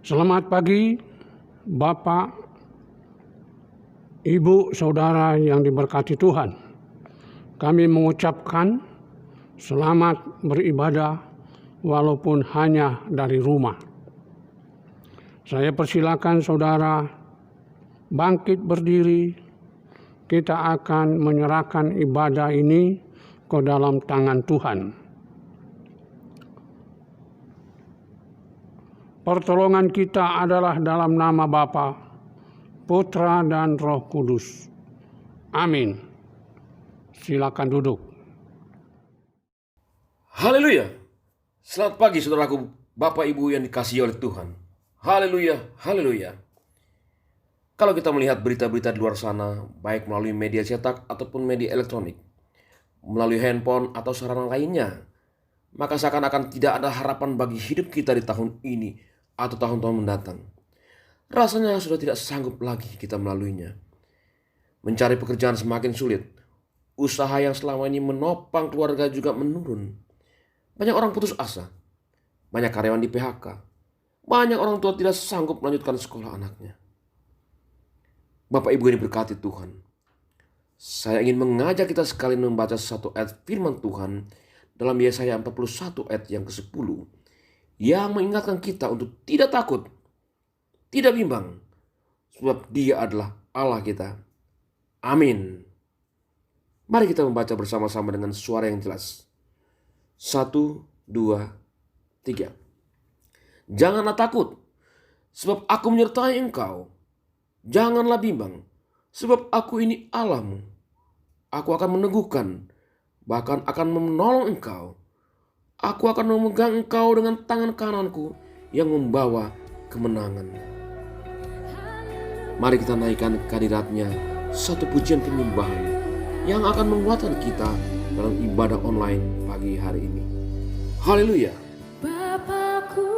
Selamat pagi, Bapak, Ibu, Saudara yang diberkati Tuhan. Kami mengucapkan selamat beribadah walaupun hanya dari rumah. Saya persilakan saudara bangkit berdiri. Kita akan menyerahkan ibadah ini ke dalam tangan Tuhan. Pertolongan kita adalah dalam nama Bapa, Putra dan Roh Kudus. Amin. Silakan duduk. Haleluya. Selamat pagi saudaraku, Bapak Ibu yang dikasihi oleh Tuhan. Haleluya, haleluya. Kalau kita melihat berita-berita di luar sana, baik melalui media cetak ataupun media elektronik, melalui handphone atau sarana lainnya, maka seakan-akan tidak ada harapan bagi hidup kita di tahun ini atau tahun-tahun mendatang. Rasanya sudah tidak sanggup lagi kita melaluinya. Mencari pekerjaan semakin sulit. Usaha yang selama ini menopang keluarga juga menurun. Banyak orang putus asa. Banyak karyawan di PHK. Banyak orang tua tidak sanggup melanjutkan sekolah anaknya. Bapak Ibu yang diberkati Tuhan, saya ingin mengajak kita sekali membaca satu ayat firman Tuhan dalam Yesaya 41 ayat yang ke-10 yang mengingatkan kita untuk tidak takut, tidak bimbang, sebab Dia adalah Allah kita. Amin. Mari kita membaca bersama-sama dengan suara yang jelas. 1, 2, 3. Janganlah takut, sebab aku menyertai engkau. Janganlah bimbang, sebab aku ini Allahmu. Aku akan meneguhkan, bahkan akan menolong engkau. Aku akan memegang engkau dengan tangan kananku yang membawa kemenangan. Mari kita naikkan kehadiratnya satu pujian penyembahan yang akan menguatkan kita dalam ibadah online pagi hari ini. Haleluya. Bapakku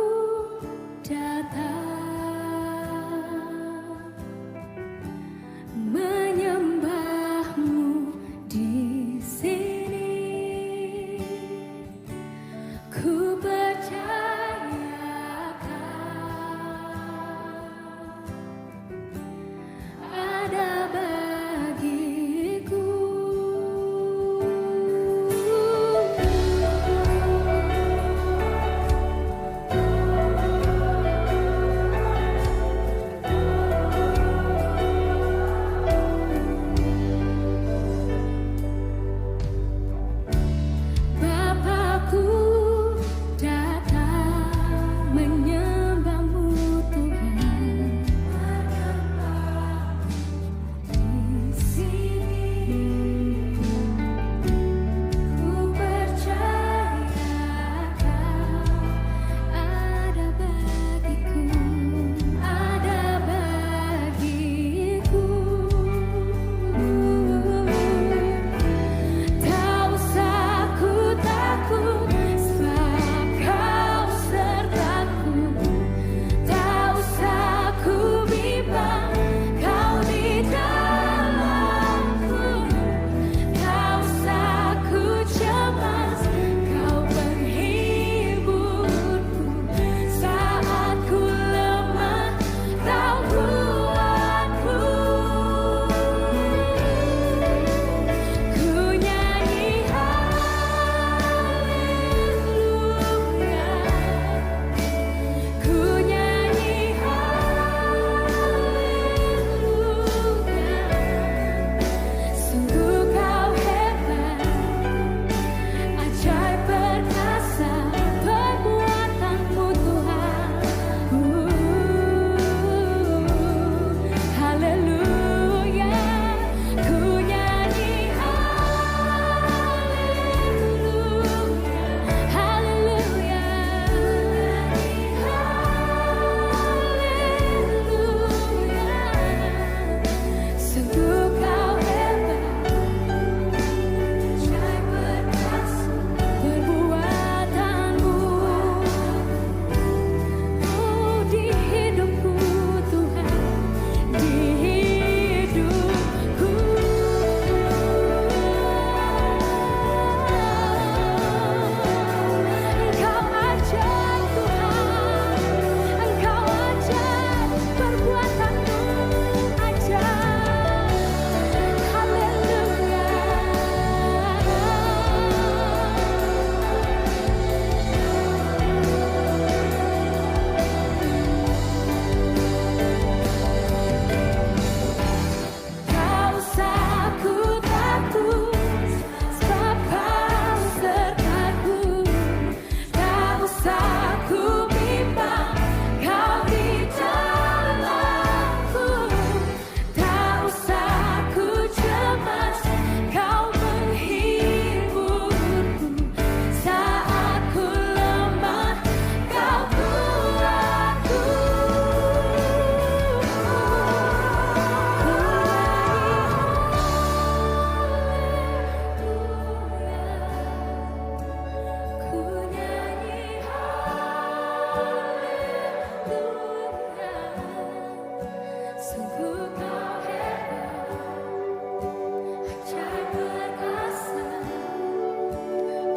datang menyembahmu di sini. Ku percayakan ada bagiku.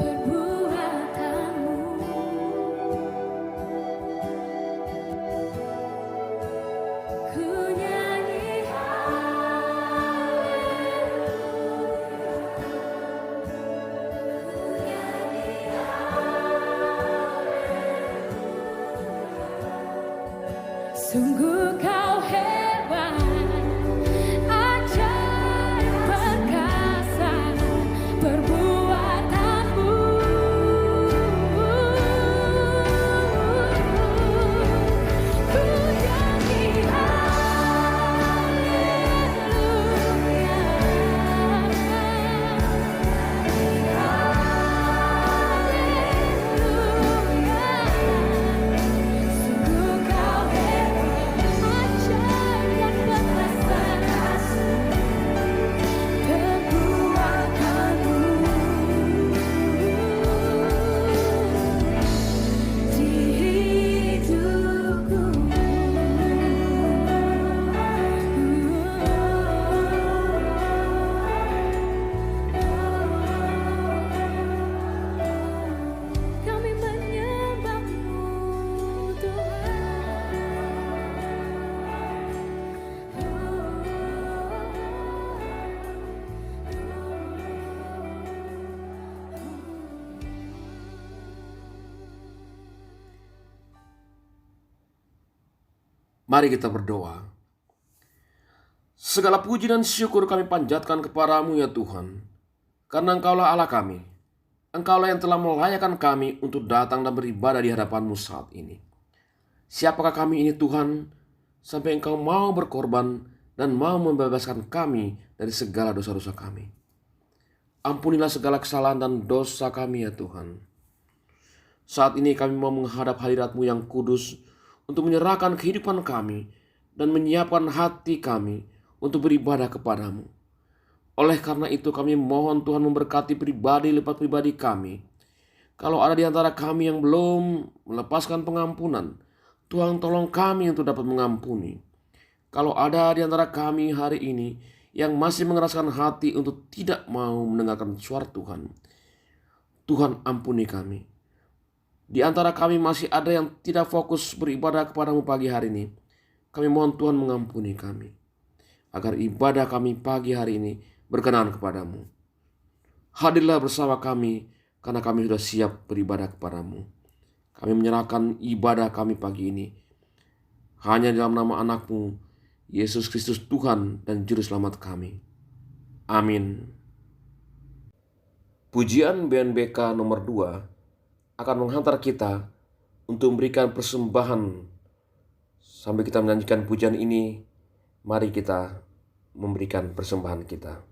perbuatanmu. Ku nyanyi sungguh kau hebat, ajaib perkasa perbuatanmu. Ku nyanyi sungguh kau hebat, ajaib perkasa perbuatanmu di hidupku. Kami menyembahmu Mari kita berdoa. Segala puji dan syukur kami panjatkan kepadamu ya Tuhan, karena Engkaulah Allah kami. Engkaulah yang telah melayakkan kami untuk datang dan beribadah di hadapan-Mu saat ini. Siapakah kami ini Tuhan, sampai Engkau mau berkorban dan mau membebaskan kami dari segala dosa-dosa kami. Ampunilah segala kesalahan dan dosa kami ya Tuhan. Saat ini kami mau menghadap hadirat-Mu yang kudus untuk menyerahkan kehidupan kami dan menyiapkan hati kami untuk beribadah kepadamu. Oleh karena itu kami mohon Tuhan memberkati pribadi lepas pribadi kami. Kalau ada di antara kami yang belum melepaskan pengampunan, Tuhan tolong kami untuk dapat mengampuni. Kalau ada di antara kami hari ini yang masih mengeraskan hati untuk tidak mau mendengarkan suara Tuhan, Tuhan ampuni kami. Di antara kami masih ada yang tidak fokus beribadah kepadamu pagi hari ini. Kami mohon Tuhan mengampuni kami, agar ibadah kami pagi hari ini berkenan kepadamu. Hadirlah bersama kami, karena kami sudah siap beribadah kepadamu. Kami menyerahkan ibadah kami pagi ini hanya dalam nama anak-Mu, Yesus Kristus Tuhan dan Juru Selamat kami. Amin. Pujian BNBK nomor 2 akan menghantar kita untuk memberikan persembahan. Sambil kita menyanyikan pujian ini, mari kita memberikan persembahan kita.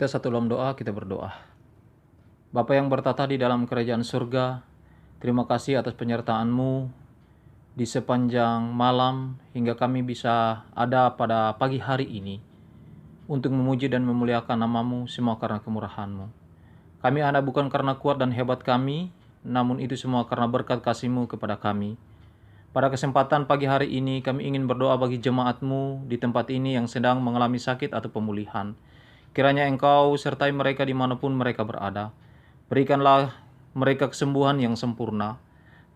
kita satu dalam doa, kita berdoa. Bapa yang bertata di dalam kerajaan surga, terima kasih atas penyertaan-Mu di sepanjang malam hingga kami bisa ada pada pagi hari ini untuk memuji dan memuliakan nama-Mu, semua karena kemurahan-Mu. Kami ada bukan karena kuat dan hebat kami, namun itu semua karena berkat kasih-Mu kepada kami. Pada kesempatan pagi hari ini kami ingin berdoa bagi jemaat-Mu di tempat ini yang sedang mengalami sakit atau pemulihan. Kiranya Engkau sertai mereka dimanapun mereka berada. Berikanlah mereka kesembuhan yang sempurna.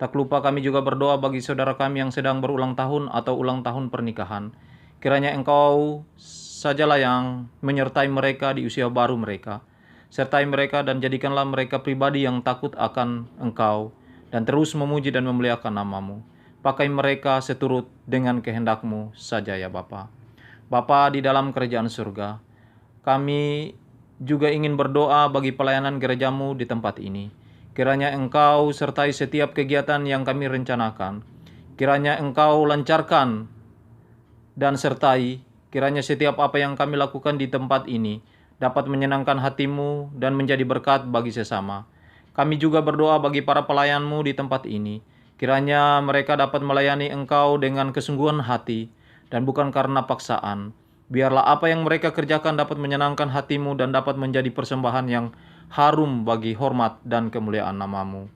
Tak lupa kami juga berdoa bagi saudara kami yang sedang berulang tahun atau ulang tahun pernikahan. Kiranya Engkau sajalah yang menyertai mereka di usia baru mereka. Sertai mereka dan jadikanlah mereka pribadi yang takut akan Engkau dan terus memuji dan memuliakan nama-Mu. Pakai mereka seturut dengan kehendak-Mu saja ya Bapa. Bapa di dalam kerajaan surga, kami juga ingin berdoa bagi pelayanan gereja-Mu di tempat ini. Kiranya Engkau sertai setiap kegiatan yang kami rencanakan. Kiranya Engkau lancarkan dan sertai. Kiranya setiap apa yang kami lakukan di tempat ini dapat menyenangkan hati-Mu dan menjadi berkat bagi sesama. Kami juga berdoa bagi para pelayan-Mu di tempat ini. Kiranya mereka dapat melayani Engkau dengan kesungguhan hati dan bukan karena paksaan. Biarlah apa yang mereka kerjakan dapat menyenangkan hati-Mu dan dapat menjadi persembahan yang harum bagi hormat dan kemuliaan nama-Mu.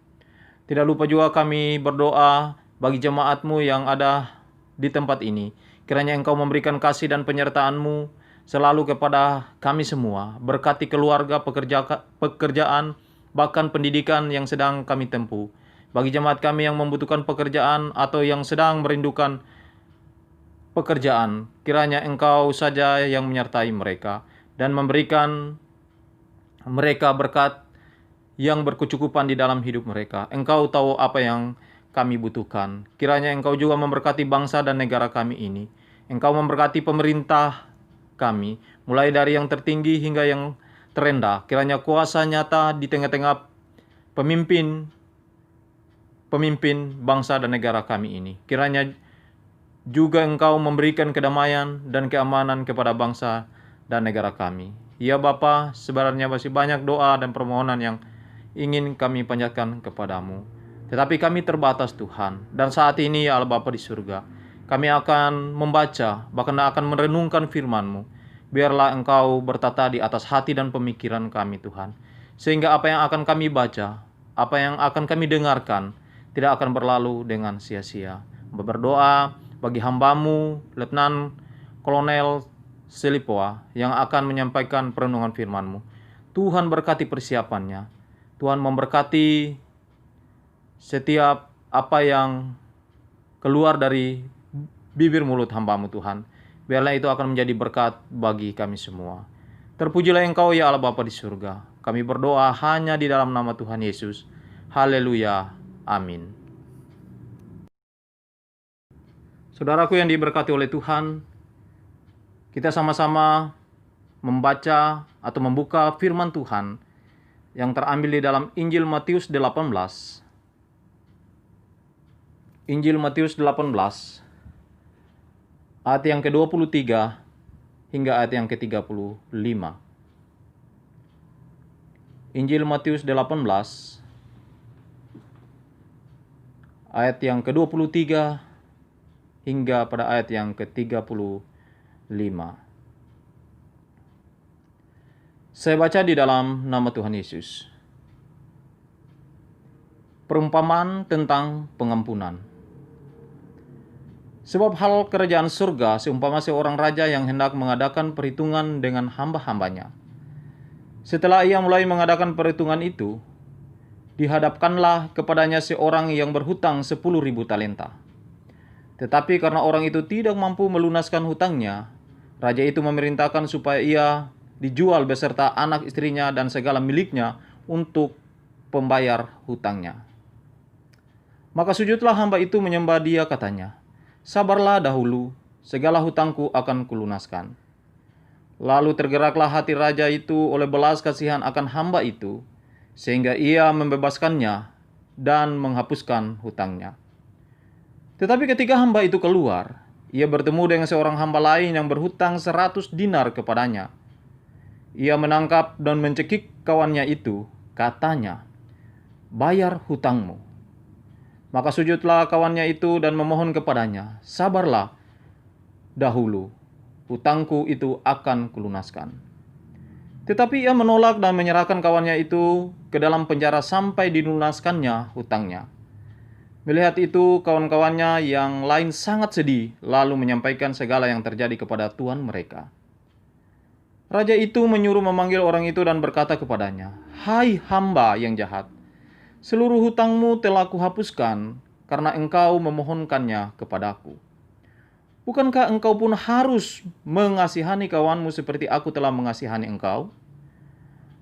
Tidak lupa juga kami berdoa bagi jemaat-Mu yang ada di tempat ini. Kiranya Engkau memberikan kasih dan penyertaan-Mu selalu kepada kami semua. Berkati keluarga, pekerjaan, bahkan pendidikan yang sedang kami tempuh. Bagi jemaat kami yang membutuhkan pekerjaan atau yang sedang merindukan pekerjaan, kiranya Engkau saja yang menyertai mereka dan memberikan mereka berkat yang berkecukupan di dalam hidup mereka. Engkau tahu apa yang kami butuhkan. Kiranya Engkau juga memberkati bangsa dan negara kami ini. Engkau memberkati pemerintah kami, mulai dari yang tertinggi hingga yang terendah. Kiranya kuasa nyata di tengah-tengah pemimpin bangsa dan negara kami ini. Kiranya juga Engkau memberikan kedamaian dan keamanan kepada bangsa dan negara kami. Ya Bapa, sebenarnya masih banyak doa dan permohonan yang ingin kami panjatkan kepadamu. Tetapi kami terbatas Tuhan. Dan saat ini ya Allah Bapa di surga, kami akan membaca, bahkan akan merenungkan firman-Mu. Biarlah Engkau bertata di atas hati dan pemikiran kami Tuhan. Sehingga apa yang akan kami baca, apa yang akan kami dengarkan, tidak akan berlalu dengan sia-sia. Berdoa bagi hamba-Mu, Letnan Kolonel Selipoa, yang akan menyampaikan perenungan firman-Mu. Tuhan berkati persiapannya. Tuhan memberkati setiap apa yang keluar dari bibir mulut hamba-Mu Tuhan. Biarlah itu akan menjadi berkat bagi kami semua. Terpujilah Engkau ya Allah Bapa di surga. Kami berdoa hanya di dalam nama Tuhan Yesus. Haleluya. Amin. Saudaraku yang diberkati oleh Tuhan, kita sama-sama membaca atau membuka firman Tuhan yang terambil di dalam Injil Matius 18. Injil Matius 18 ayat yang ke-23 hingga ayat yang ke-35. Injil Matius 18 ayat yang ke-23 hingga pada ayat yang ke-35. Saya baca di dalam nama Tuhan Yesus. Perumpamaan tentang pengampunan. Sebab hal kerajaan surga seumpama seorang raja yang hendak mengadakan perhitungan dengan hamba-hambanya. Setelah ia mulai mengadakan perhitungan itu, dihadapkanlah kepadanya seorang yang berhutang 10.000 talenta. Tetapi karena orang itu tidak mampu melunaskan hutangnya, raja itu memerintahkan supaya ia dijual beserta anak istrinya dan segala miliknya untuk pembayar hutangnya. Maka sujudlah hamba itu menyembah dia, katanya, "Sabarlah dahulu, segala hutangku akan kulunaskan." Lalu tergeraklah hati raja itu oleh belas kasihan akan hamba itu, sehingga ia membebaskannya dan menghapuskan hutangnya. Tetapi ketika hamba itu keluar, ia bertemu dengan seorang hamba lain yang berhutang 100 dinar kepadanya. Ia menangkap dan mencekik kawannya itu, katanya, "Bayar hutangmu." Maka sujudlah kawannya itu dan memohon kepadanya, "Sabarlah dahulu, hutangku itu akan kulunaskan." Tetapi ia menolak dan menyerahkan kawannya itu ke dalam penjara sampai dilunaskannya hutangnya. Melihat itu, kawan-kawannya yang lain sangat sedih, lalu menyampaikan segala yang terjadi kepada tuan mereka. Raja itu menyuruh memanggil orang itu dan berkata kepadanya, "Hai hamba yang jahat, seluruh hutangmu telah kuhapuskan karena engkau memohonkannya kepadaku. Bukankah engkau pun harus mengasihani kawanmu seperti aku telah mengasihani engkau?"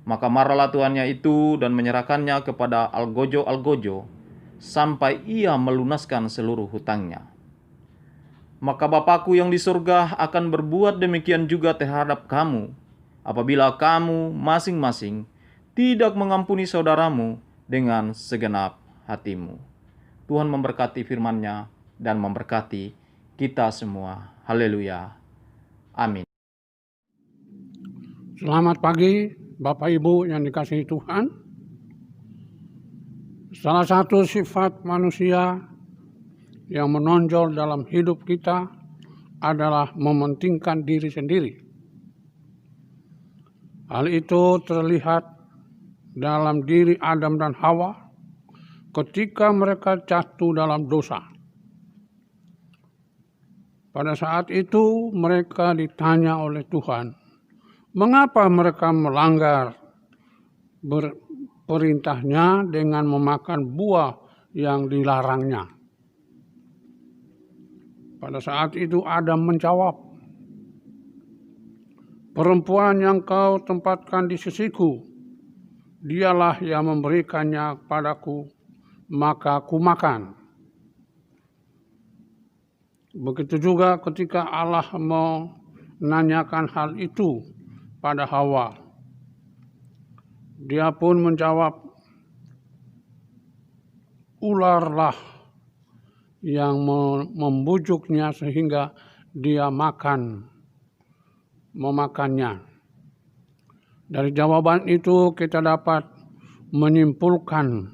Maka marahlah tuannya itu dan menyerahkannya kepada algojo-algojo sampai ia melunaskan seluruh hutangnya. Maka Bapakku yang di surga akan berbuat demikian juga terhadap kamu, apabila kamu masing-masing tidak mengampuni saudaramu dengan segenap hatimu. Tuhan memberkati firman-Nya dan memberkati kita semua. Haleluya. Amin. Selamat pagi Bapak Ibu yang dikasihi Tuhan. Salah satu sifat manusia yang menonjol dalam hidup kita adalah mementingkan diri sendiri. Hal itu terlihat dalam diri Adam dan Hawa ketika mereka jatuh dalam dosa. Pada saat itu mereka ditanya oleh Tuhan, mengapa mereka melanggar perintahnya dengan memakan buah yang dilarangnya. Pada saat itu Adam menjawab, "Perempuan yang kau tempatkan di sisiku, dialah yang memberikannya padaku, maka ku makan." Begitu juga ketika Allah menanyakan hal itu pada Hawa. Dia pun menjawab, "Ularlah yang membujuknya sehingga dia memakannya." Dari jawaban itu kita dapat menyimpulkan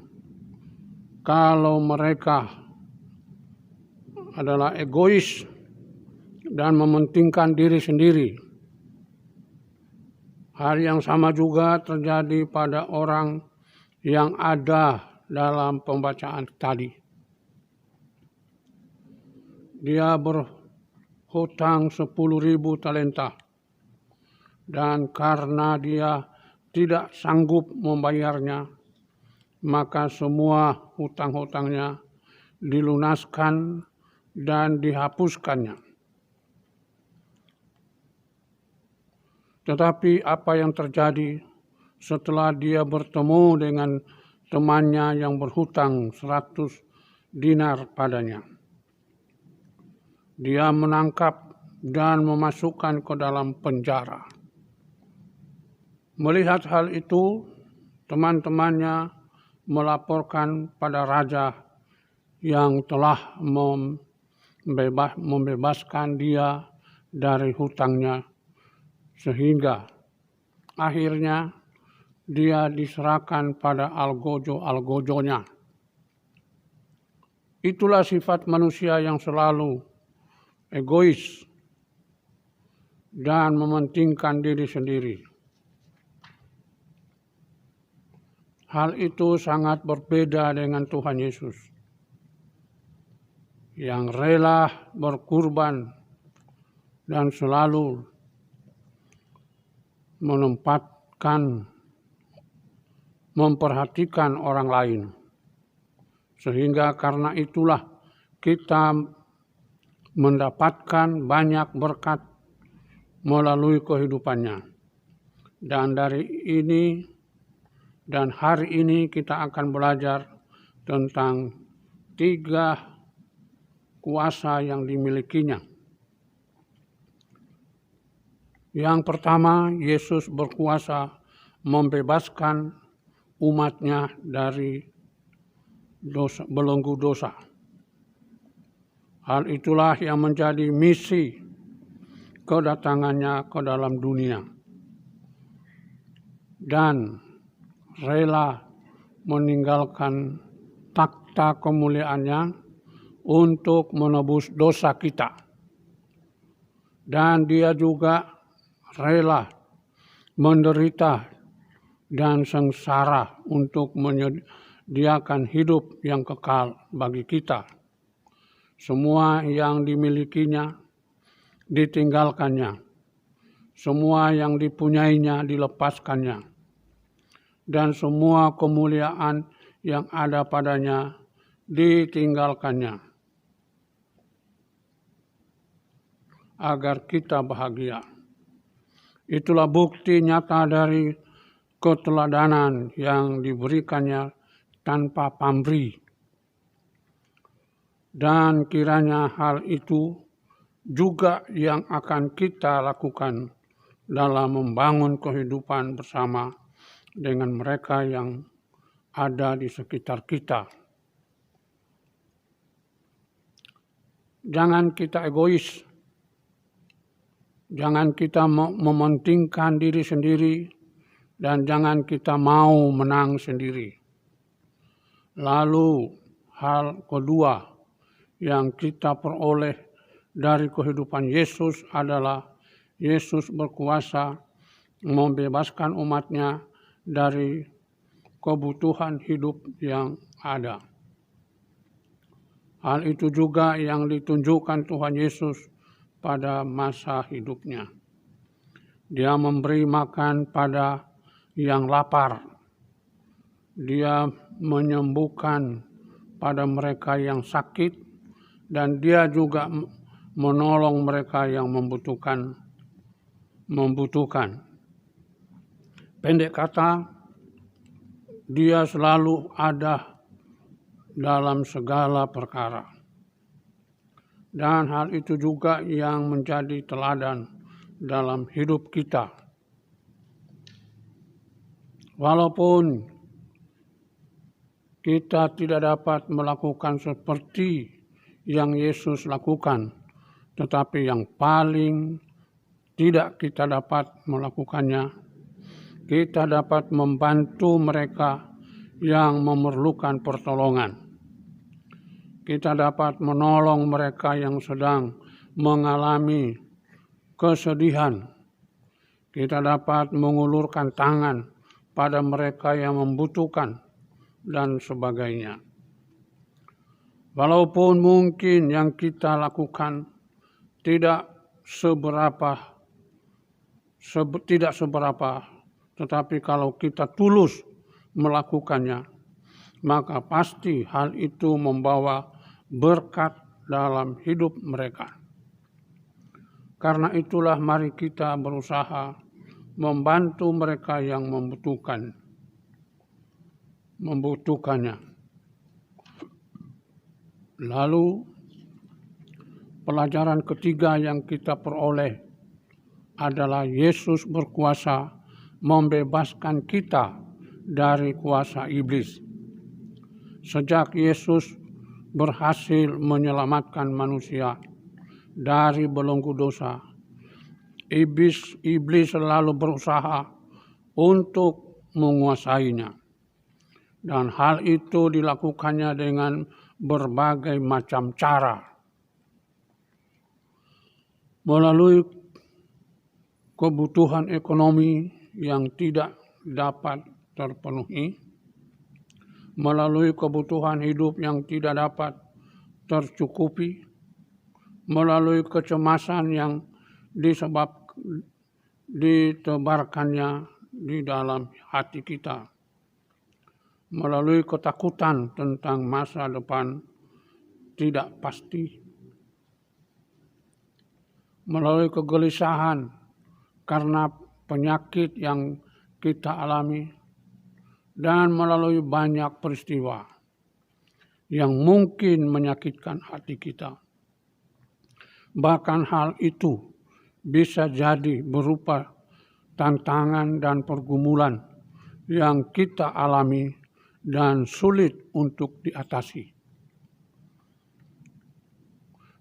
kalau mereka adalah egois dan mementingkan diri sendiri. Hal yang sama juga terjadi pada orang yang ada dalam pembacaan tadi. Dia berhutang 10.000 talenta. Dan karena dia tidak sanggup membayarnya, maka semua hutang-hutangnya dilunaskan dan dihapuskannya. Tetapi apa yang terjadi setelah dia bertemu dengan temannya yang berhutang 100 dinar padanya? Dia menangkap dan memasukkan ke dalam penjara. Melihat hal itu, teman-temannya melaporkan pada raja yang telah membebaskan dia dari hutangnya, sehingga akhirnya dia diserahkan pada algojo-algojonya. Itulah sifat manusia yang selalu egois dan mementingkan diri sendiri. Hal itu sangat berbeda dengan Tuhan Yesus yang rela berkurban dan selalu memperhatikan orang lain. Sehingga karena itulah kita mendapatkan banyak berkat melalui kehidupannya. Dan hari ini kita akan belajar tentang 3 kuasa yang dimilikinya. Yang pertama, Yesus berkuasa membebaskan umatnya dari belenggu dosa. Hal itulah yang menjadi misi kedatangannya ke dalam dunia. dan rela meninggalkan takhta kemuliaannya untuk menebus dosa kita. Dan dia juga rela menderita dan sengsara untuk menyediakan hidup yang kekal bagi kita. Semua yang dimilikinya ditinggalkannya, semua yang dipunyainya dilepaskannya, dan semua kemuliaan yang ada padanya ditinggalkannya, agar kita bahagia. Itulah bukti nyata dari keteladanan yang diberikannya tanpa pamrih. Dan kiranya hal itu juga yang akan kita lakukan dalam membangun kehidupan bersama dengan mereka yang ada di sekitar kita. Jangan kita egois, jangan kita mementingkan diri sendiri, dan jangan kita mau menang sendiri. Lalu hal kedua yang kita peroleh dari kehidupan Yesus adalah Yesus berkuasa membebaskan umatnya dari kebutuhan hidup yang ada. Hal itu juga yang ditunjukkan Tuhan Yesus pada masa hidupnya. Dia memberi makan pada yang lapar. Dia menyembuhkan pada mereka yang sakit, dan dia juga menolong mereka yang membutuhkan. Pendek kata, dia selalu ada dalam segala perkara. Dan hal itu juga yang menjadi teladan dalam hidup kita. Walaupun kita tidak dapat melakukan seperti yang Yesus lakukan, tetapi yang paling tidak kita dapat melakukannya, kita dapat membantu mereka yang memerlukan pertolongan. Kita dapat menolong mereka yang sedang mengalami kesedihan. Kita dapat mengulurkan tangan pada mereka yang membutuhkan dan sebagainya. Walaupun mungkin yang kita lakukan tidak seberapa, tetapi kalau kita tulus melakukannya, maka pasti hal itu membawa berkat dalam hidup mereka. Karena itulah mari kita berusaha membantu mereka yang membutuhkannya. Lalu pelajaran ketiga yang kita peroleh adalah Yesus berkuasa membebaskan kita dari kuasa iblis. Sejak Yesus berhasil menyelamatkan manusia dari belenggu dosa, iblis selalu berusaha untuk menguasainya. Dan hal itu dilakukannya dengan berbagai macam cara. Melalui kebutuhan ekonomi yang tidak dapat terpenuhi, melalui kebutuhan hidup yang tidak dapat tercukupi, melalui kecemasan yang ditebarkannya di dalam hati kita, melalui ketakutan tentang masa depan tidak pasti, melalui kegelisahan karena penyakit yang kita alami, dan melalui banyak peristiwa yang mungkin menyakitkan hati kita. Bahkan hal itu bisa jadi berupa tantangan dan pergumulan yang kita alami dan sulit untuk diatasi.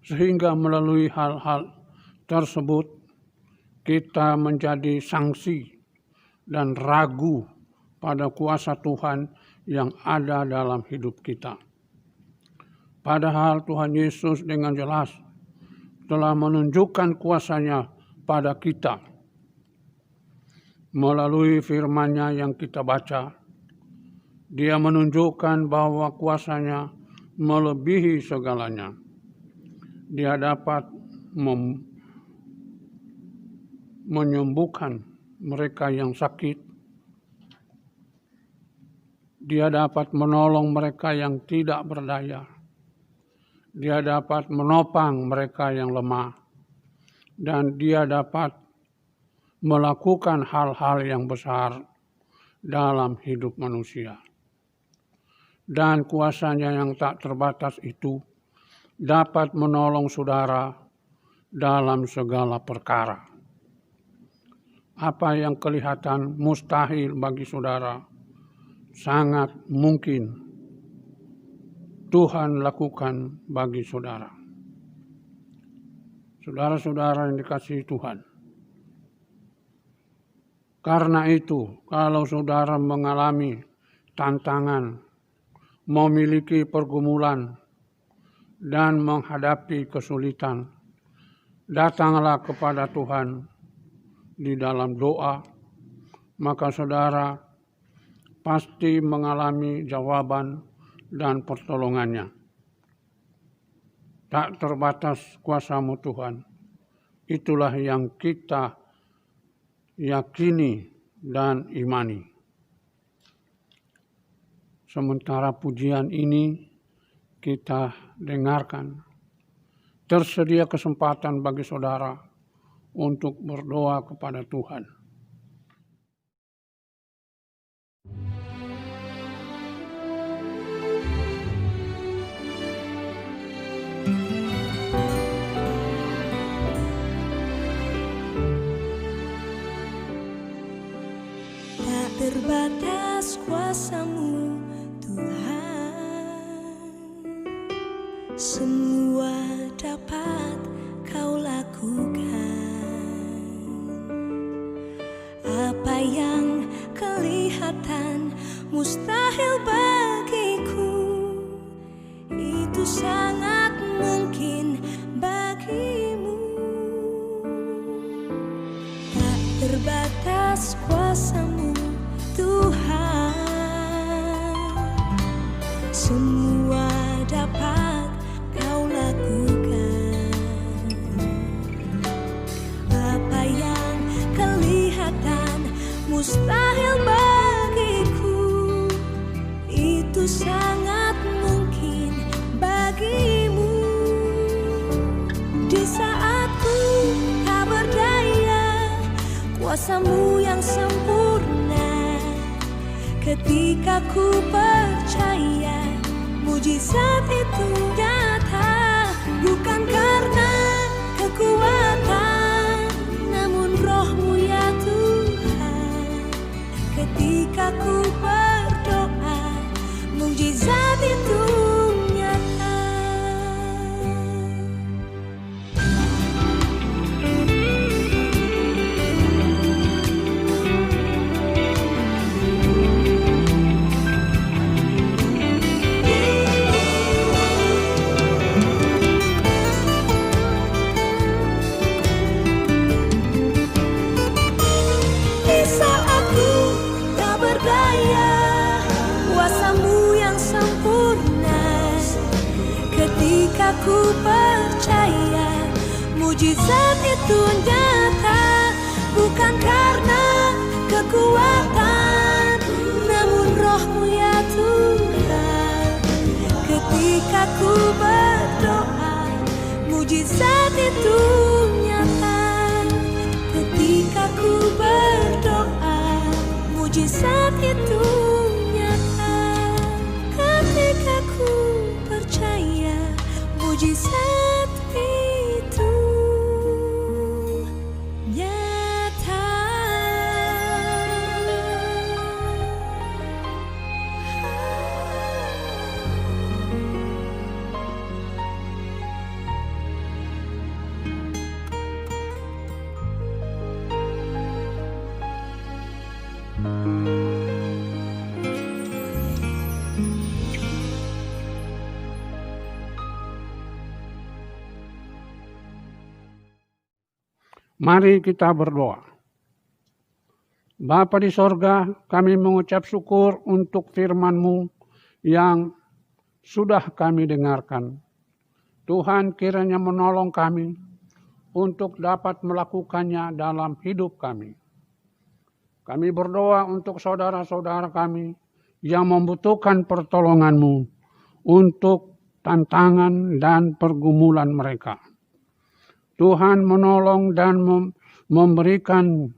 Sehingga melalui hal-hal tersebut kita menjadi saksi dan ragu pada kuasa Tuhan yang ada dalam hidup kita. Padahal Tuhan Yesus dengan jelas telah menunjukkan kuasa-Nya pada kita melalui firman-Nya yang kita baca. Dia menunjukkan bahwa kuasa-Nya melebihi segalanya. Dia dapat menyembuhkan mereka yang sakit. Dia dapat menolong mereka yang tidak berdaya. Dia dapat menopang mereka yang lemah. Dan dia dapat melakukan hal-hal yang besar dalam hidup manusia. Dan kuasa-Nya yang tak terbatas itu dapat menolong saudara dalam segala perkara. Apa yang kelihatan mustahil bagi saudara, sangat mungkin Tuhan lakukan bagi saudara. Saudara-saudara yang dikasihi Tuhan, karena itu kalau saudara mengalami tantangan, memiliki pergumulan, dan menghadapi kesulitan, datanglah kepada Tuhan di dalam doa, maka saudara pasti mengalami jawaban dan pertolongan-Nya. Tak terbatas kuasa-Mu Tuhan. Itulah yang kita yakini dan imani. Sementara pujian ini kita dengarkan, tersedia kesempatan bagi saudara untuk berdoa kepada Tuhan. Tak terbatas kuasa-Mu Tuhan, semua dapat Kau lakukan. Apa yang kelihatan mustahil bagiku, itu sangat mungkin bagimu. Tak terbatas kuasa-Mu Tuhan, semua dapat Kau lakukan. Apa yang kelihatan mustahil bagiku, itu sangat mungkin bagimu. Di saat ku tak berdaya, kuasa-Mu yang sempurna. Ketika ku percaya, mujizat itu nyata. Bukan karena kekuatan, namun Roh-Mu ya Tuhan. Ketika ku berdoa, mujizat itu nyata. Di saat ku tak berdaya, kuasa-Mu yang sempurna. Ketika ku percaya, mujizat itu nyata. Bukan karena kekuatan, namun Roh-Mu ya Tuhan. Ketika ku berdoa, mujizat itu nyata. Ketika ku berdoa, mujizat itu nyata. Ketika ku percaya, mujizat itu nyata. Mari kita berdoa. Bapa di sorga, kami mengucap syukur untuk firman-Mu yang sudah kami dengarkan. Tuhan kiranya menolong kami untuk dapat melakukannya dalam hidup kami. Kami berdoa untuk saudara-saudara kami yang membutuhkan pertolongan-Mu untuk tantangan dan pergumulan mereka. Tuhan menolong dan memberikan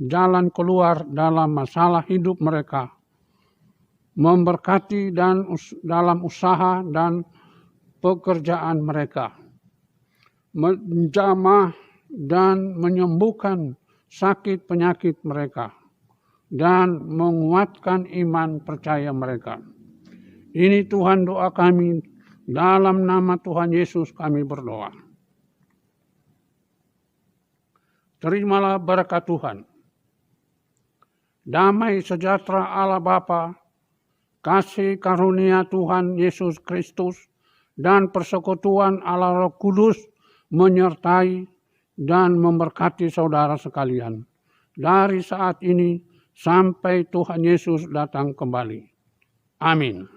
jalan keluar dalam masalah hidup mereka. Memberkati dan dalam usaha dan pekerjaan mereka. Menjamah dan menyembuhkan sakit penyakit mereka. Dan menguatkan iman percaya mereka. Ini Tuhan doa kami, dalam nama Tuhan Yesus kami berdoa. Terimalah berkat Tuhan. Damai sejahtera Allah Bapa, kasih karunia Tuhan Yesus Kristus, dan persekutuan Allah Roh Kudus menyertai dan memberkati saudara sekalian. Dari saat ini sampai Tuhan Yesus datang kembali. Amin.